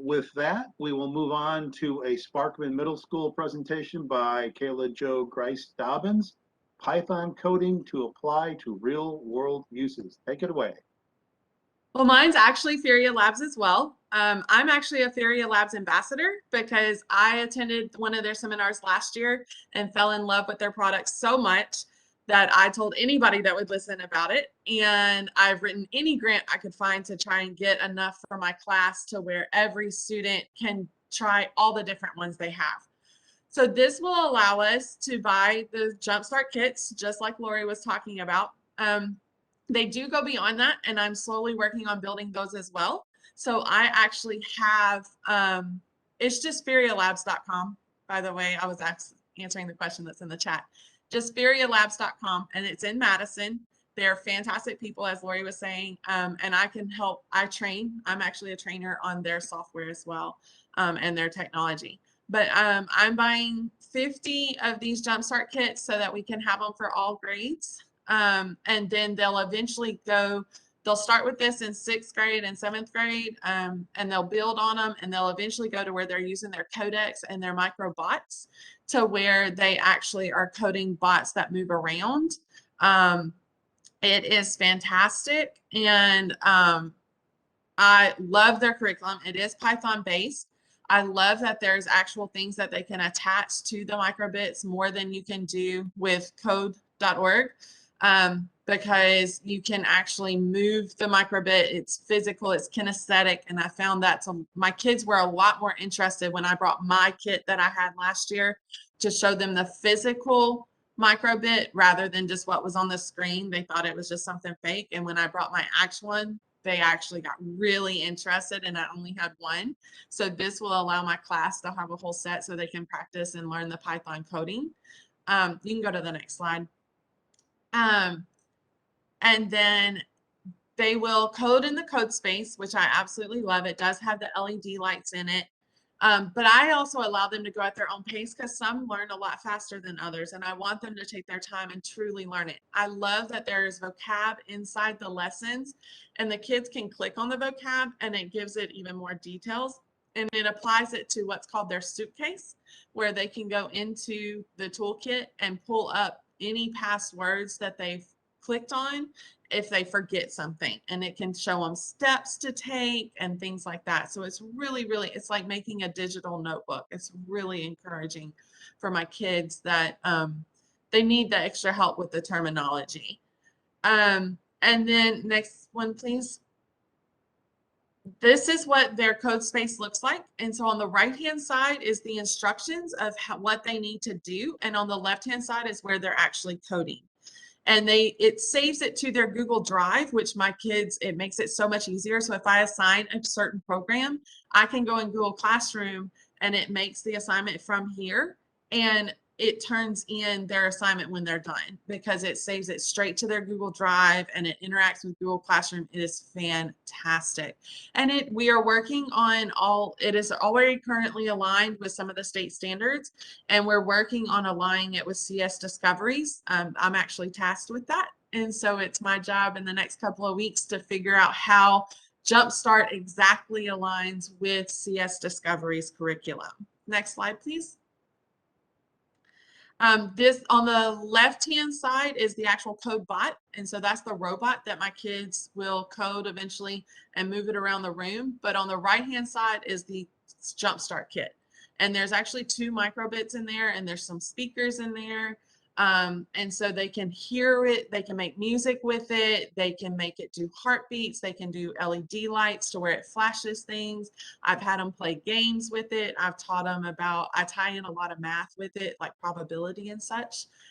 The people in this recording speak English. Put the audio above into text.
with that, we will move on to a Sparkman Middle School presentation by Kayla Jo Grice-Dobbins, Python coding to apply to real world uses. Take it away. Well, mine's actually Furia Labs as well. I'm actually a Furia Labs ambassador because I attended one of their seminars last year and fell in love with their products so much that I told anybody that would listen about it. And I've written any grant I could find to try and get enough for my class to where every student can try all the different ones they have. So this will allow us to buy the Jumpstart kits, just like Lori was talking about. They do go beyond that, and I'm slowly working on building those as well. So I actually have, it's just furialabs.com. By the way, I was answering the question that's in the chat. Just furialabs.com, and it's in Madison. They're fantastic people, as Lori was saying, and I can help. I train. I'm actually a trainer on their software as well, and their technology. But I'm buying 50 of these Jumpstart kits so that we can have them for all grades. And then they'll eventually they'll start with this in 6th grade and 7th grade, and they'll build on them, and they'll eventually go to where they're using their codecs and their micro bots to where they actually are coding bots that move around. It is fantastic, and I love their curriculum. It is Python based. I love that there's actual things that they can attach to the microbits more than you can do with code.org. Because you can actually move the microbit. It's physical, it's kinesthetic, and I found that my kids were a lot more interested when I brought my kit that I had last year to show them the physical microbit rather than just what was on the screen. They thought it was just something fake, and when I brought my actual one, they actually got really interested, and I only had one. So this will allow my class to have a whole set so they can practice and learn the Python coding. You can go to the next slide. And then they will code in the code space, which I absolutely love. It does have the LED lights in it. But I also allow them to go at their own pace because some learn a lot faster than others, and I want them to take their time and truly learn it. I love that there is vocab inside the lessons, and the kids can click on the vocab, and it gives it even more details. And it applies it to what's called their suitcase, where they can go into the toolkit and pull up any past words that they've clicked on if they forget something, and it can show them steps to take and things like that. So it's really, it's like making a digital notebook. It's really encouraging for my kids that they need the extra help with the terminology. And then next one, please. This is what their code space looks like. And so on the right-hand side is the instructions of what they need to do. And on the left-hand side is where they're actually coding. And it saves it to their Google Drive, which my kids, it makes it so much easier. So if I assign a certain program, I can go in Google Classroom and it makes the assignment from here, and it turns in their assignment when they're done because it saves it straight to their Google Drive and it interacts with Google Classroom. It is fantastic. And we are working on it is already currently aligned with some of the state standards, and we're working on aligning it with CS Discoveries. I'm actually tasked with that. And so it's my job in the next couple of weeks to figure out how Jumpstart exactly aligns with CS Discoveries curriculum. Next slide, please. This on the left-hand side is the actual Codebot. And so that's the robot that my kids will code eventually and move it around the room. But on the right-hand side is the Jumpstart kit. And there's actually 2 microbits in there, and there's some speakers in there. And so they can hear it, they can make music with it, they can make it do heartbeats, they can do LED lights to where it flashes things. I've had them play games with it. I've taught them I tie in a lot of math with it, like probability and such.